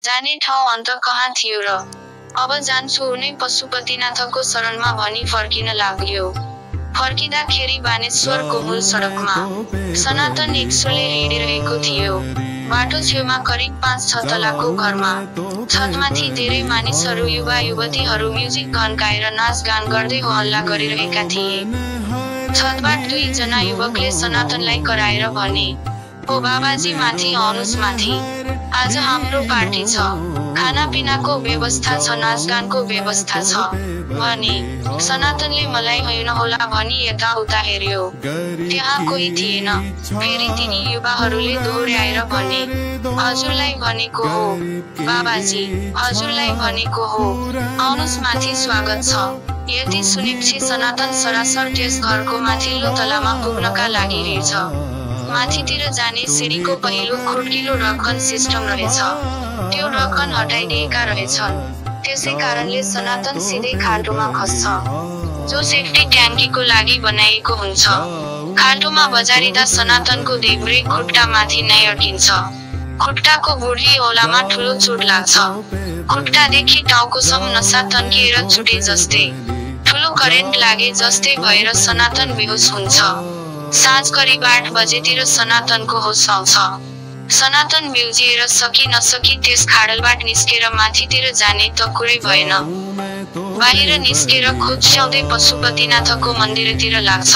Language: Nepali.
जाने ठाउँ अन्त कहाँ थियो र? अब जान्छु उनै पशुपतिनाथको शरणमा भनी फर्किन लाग्यो। फर्किँदाखेरि बानेश्वरको मूल सडकमा सनातन एक्सोले हिँडिरहेको थियो। बाटो छेउमा करिब 5-6 तलाको घरमा छतमाथि धेरै मानिसहरू युवा युवतीहरू म्युजिक घन्काएर नाचगान गर्दै हो हल्ला गरिरहेका थिए। छतबाट 2 जना युवकले सनातनलाई कराएर भने, "ओ बाबाजी माथि आउनुस् माथि। आज हाम्रो पार्टी छ। खानापिनाको व्यवस्था छ, नाचगानको व्यवस्था छ" भने। सनातनले मलाई होइन होला भनी यताउता हेर्यो। त्यहाँ कोही थिएन। फेरि तिनी युवाहरूले दोहोर्याएर भने, "हजुरलाई भनेको हो बाबाजी, हजुरलाई भनेको हो। आउनुस् माथि, स्वागत छ।" यति सुनेपछि सनातन सरासर त्यस घरको माथिल्लो तलामा पुग्नका लागि हिँड्छ। माथितिर जाने सिडीको पहिलो खुड्किलो ढक्कन सिस्टम रहेछ। त्यो ढक्कन हटाइदिएका रहेछन्। त्यसै कारणले सनातन सिधै खाल्टोमा खस्छ, जो सेफ्टी ट्याङ्कीको लागि बनाइएको हुन्छ। खाल्टोमा बजारिँदा सनातनको देब्रे खुट्टा माथि नै अड्किन्छ। खुट्टाको बुढी औलामा ठुलो चोट लाग्छ। खुट्टादेखि टाउकोसम्म नसा तन्किएर छुटे जस्तै, ठुलो करेन्ट लागे जस्तै भएर सनातन बेहोस हुन्छ। साँझ करिब 8 बजेतिर सनातनको होस आउँछ। सनातन बिउजिएर सकी नसकी त्यस खाडलबाट निस्केर माथितिर जाने त कुरै भएन। बाहिर निस्केर खोज्याउँदै पशुपतिनाथको मन्दिरतिर लाग्छ।